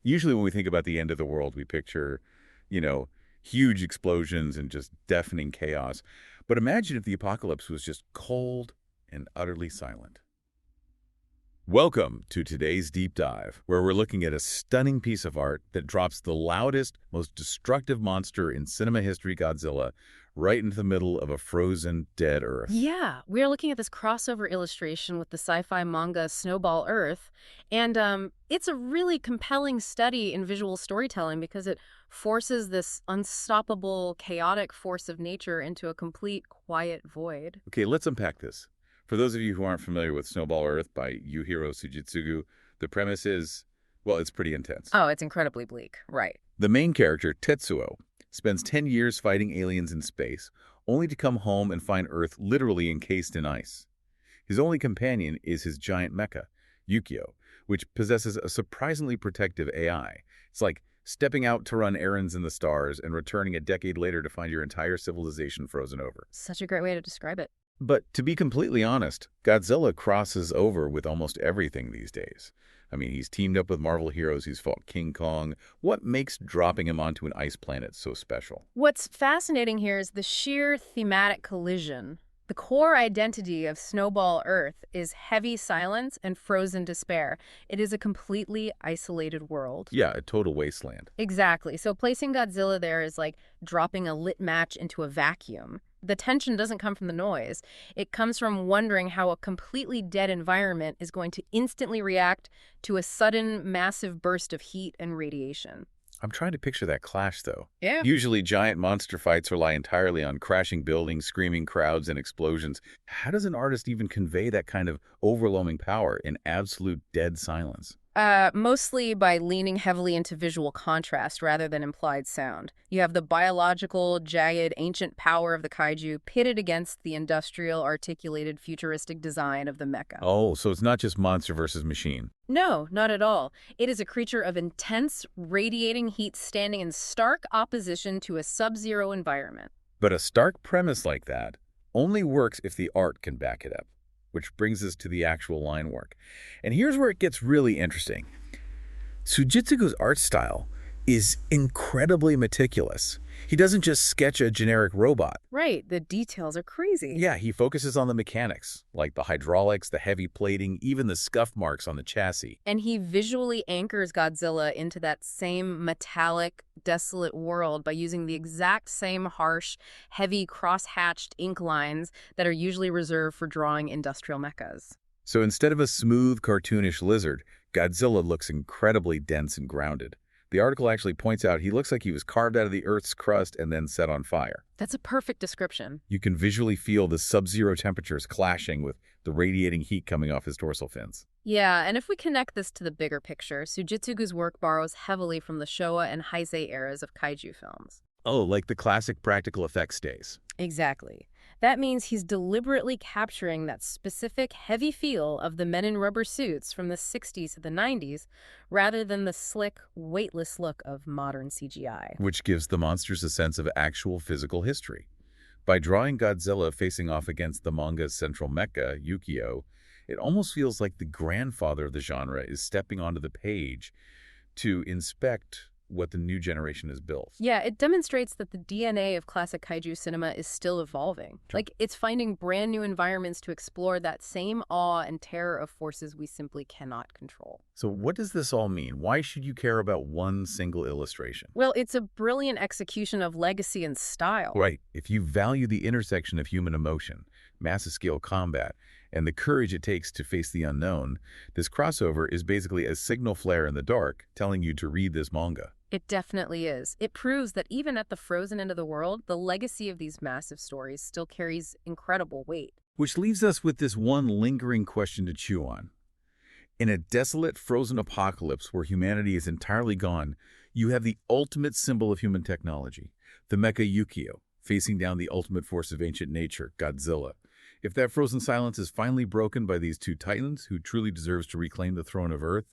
Usually when we think about the end of the world, we picture, you know, huge explosions and just deafening chaos. But imagine if the apocalypse was just cold and utterly silent. Welcome to today's deep dive, where we're looking at a stunning piece of art that drops the loudest, most destructive monster in cinema history, Godzilla, right into the middle of a frozen, dead Earth. Yeah, we're looking at this crossover illustration with the sci-fi manga Snowball Earth, and it's a really compelling study in visual storytelling because it forces this unstoppable, chaotic force of nature into a complete, quiet void. Okay, let's unpack this. For those of you who aren't familiar with Snowball Earth by Yuhiro Tsujitsugu, the premise is, well, it's pretty intense. Oh, it's incredibly bleak, right. The main character, Tetsuo, spends 10 years fighting aliens in space, only to come home and find Earth literally encased in ice. His only companion is his giant mecha, Yukio, which possesses a surprisingly protective AI. It's like stepping out to run errands in the stars and returning a decade later to find your entire civilization frozen over. Such a great way to describe it. But to be completely honest, Godzilla crosses over with almost everything these days. I mean, he's teamed up with Marvel heroes, he's fought King Kong. What makes dropping him onto an ice planet so special? What's fascinating here is the sheer thematic collision. The core identity of Snowball Earth is heavy silence and frozen despair. It is a completely isolated world. Yeah, a total wasteland. Exactly. So placing Godzilla there is like dropping a lit match into a vacuum. The tension doesn't come from the noise. It comes from wondering how a completely dead environment is going to instantly react to a sudden, massive burst of heat and radiation. I'm trying to picture that clash, though. Yeah. Usually, giant monster fights rely entirely on crashing buildings, screaming crowds, and explosions. How does an artist even convey that kind of overwhelming power in absolute dead silence? Mostly by leaning heavily into visual contrast rather than implied sound. You have the biological, jagged, ancient power of the kaiju pitted against the industrial, articulated, futuristic design of the mecha. Oh, so it's not just monster versus machine. No, not at all. It is a creature of intense, radiating heat standing in stark opposition to a sub-zero environment. But a stark premise like that only works if the art can back it up, which brings us to the actual line work. And here's where it gets really interesting. Tsujitsugu's art style is incredibly meticulous. He doesn't just sketch a generic robot. Right, the details are crazy. Yeah, he focuses on the mechanics, like the hydraulics, the heavy plating, even the scuff marks on the chassis. And he visually anchors Godzilla into that same metallic, desolate world by using the exact same harsh, heavy, cross-hatched ink lines that are usually reserved for drawing industrial mechas. So instead of a smooth, cartoonish lizard, Godzilla looks incredibly dense and grounded. The article actually points out he looks like he was carved out of the Earth's crust and then set on fire. That's a perfect description. You can visually feel the sub-zero temperatures clashing with the radiating heat coming off his dorsal fins. Yeah, and if we connect this to the bigger picture, Tsujitsugu's work borrows heavily from the Showa and Heisei eras of kaiju films. Oh, like the classic practical effects days. Exactly. That means he's deliberately capturing that specific heavy feel of the men in rubber suits from the 60s to the 90s, rather than the slick, weightless look of modern CGI. Which gives the monsters a sense of actual physical history. By drawing Godzilla facing off against the manga's central mecha, Yukio, it almost feels like the grandfather of the genre is stepping onto the page to inspect what the new generation has built. Yeah, it demonstrates that the DNA of classic kaiju cinema is still evolving. Sure. Like, it's finding brand new environments to explore that same awe and terror of forces we simply cannot control. So what does this all mean? Why should you care about one single illustration? Well, it's a brilliant execution of legacy and style. Right. If you value the intersection of human emotion, massive scale combat, and the courage it takes to face the unknown, this crossover is basically a signal flare in the dark telling you to read this manga. It definitely is. It proves that even at the frozen end of the world, the legacy of these massive stories still carries incredible weight. Which leaves us with this one lingering question to chew on. In a desolate, frozen apocalypse where humanity is entirely gone, you have the ultimate symbol of human technology, the mecha Yukio, facing down the ultimate force of ancient nature, Godzilla. If that frozen silence is finally broken by these two titans, who truly deserves to reclaim the throne of Earth,